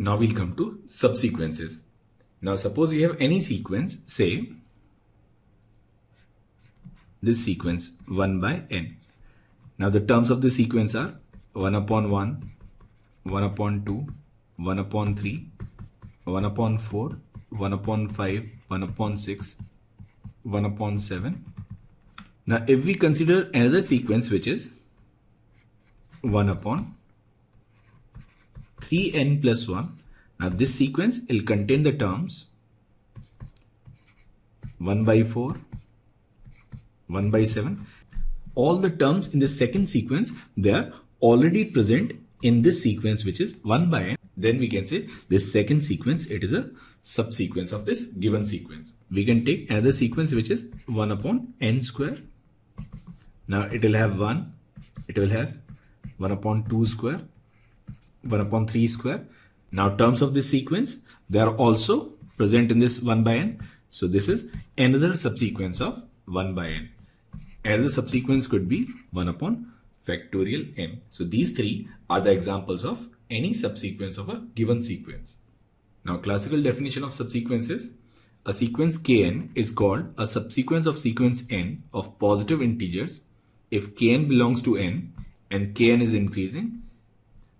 Now we'll come to subsequences. Now suppose you have any sequence, say this sequence 1 by n. Now the terms of the sequence are 1 upon 1, 1 upon 2, 1 upon 3, 1 upon 4, 1 upon 5, 1 upon 6, 1 upon 7. Now if we consider another sequence which is 1 upon 3n plus 1. Now this sequence will contain the terms 1 by 4, 1 by 7. All the terms in the second sequence, they are already present in this sequence which is 1 by n. Then we can say this second sequence, it is a subsequence of this given sequence. We can take another sequence which is 1 upon n square. Now it will have 1, it will have 1 upon 2 square, 1 upon 3 square. Now terms of this sequence, they are also present in this 1 by n. So this is another subsequence of 1 by n. Another subsequence could be 1 upon factorial n. So these three are the examples of any subsequence of a given sequence. Now classical definition of subsequences. A sequence Kn is called a subsequence of sequence n of positive integers if Kn belongs to n and Kn is increasing.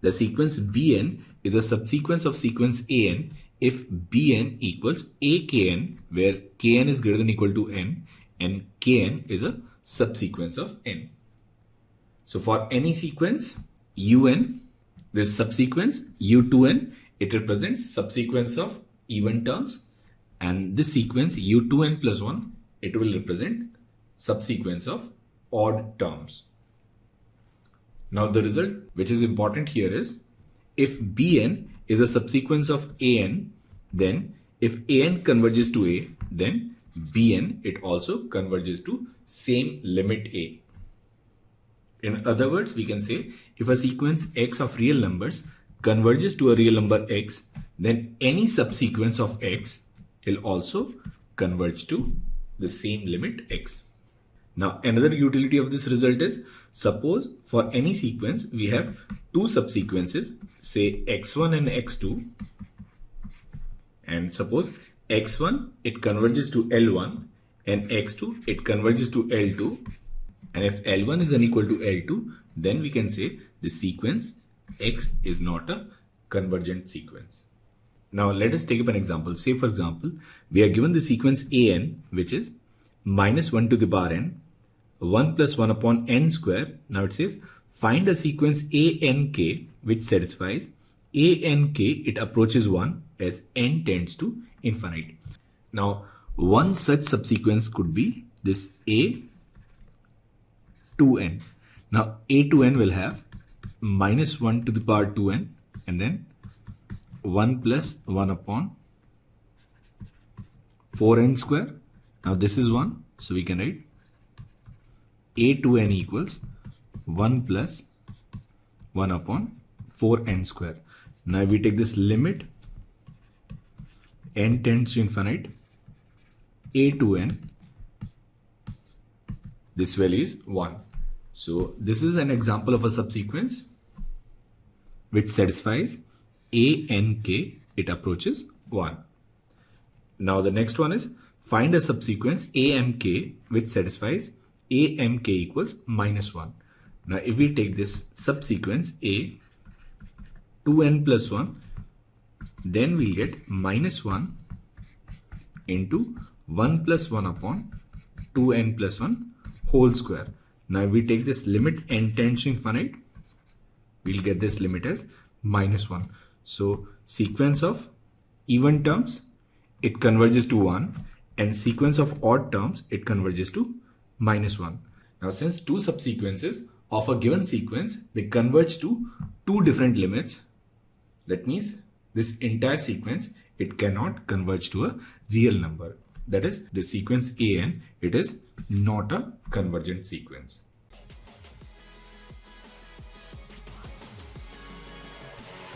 The sequence Bn is a subsequence of sequence An if Bn equals Akn, where Kn is greater than or equal to n and Kn is a subsequence of n. So for any sequence Un, this subsequence U2n, it represents subsequence of even terms, and this sequence U2n plus 1, it will represent subsequence of odd terms. Now the result which is important here is if Bn is a subsequence of An, then if An converges to A, then Bn it also converges to same limit A. In other words, we can say if a sequence x of real numbers converges to a real number x, then any subsequence of x will also converge to the same limit x. Now another utility of this result is, suppose for any sequence we have two subsequences, say x1 and x2, and suppose x1 it converges to L1 and x2 it converges to L2, and if L1 is unequal to L2, then we can say the sequence x is not a convergent sequence. Now let us take up an example. Say for example, we are given the sequence An which is minus 1 to the power n, 1 plus 1 upon n square. Now it says find a sequence Ank which satisfies Ank, it approaches 1 as n tends to infinite. Now one such subsequence could be this A2n. Now A2n will have minus 1 to the power 2n and then 1 plus 1 upon 4n square. Now this is 1, so we can write A2n equals 1 plus 1 upon 4n square. Now we take this limit n tends to infinite, A2n, this value is 1. So this is an example of a subsequence which satisfies Ank, it approaches 1. Now the next one is find a subsequence Amk which satisfies Amk equals minus 1. Now if we take this subsequence A 2n plus 1, then we'll get minus 1 into 1 plus 1 upon 2n plus 1 whole square. Now if we take this limit n tends to infinite, we'll get this limit as minus 1. So sequence of even terms, it converges to 1, and sequence of odd terms, it converges to minus 1. Now since two subsequences of a given sequence, they converge to two different limits, that means this entire sequence, it cannot converge to a real number. That is, the sequence An, it is not a convergent sequence.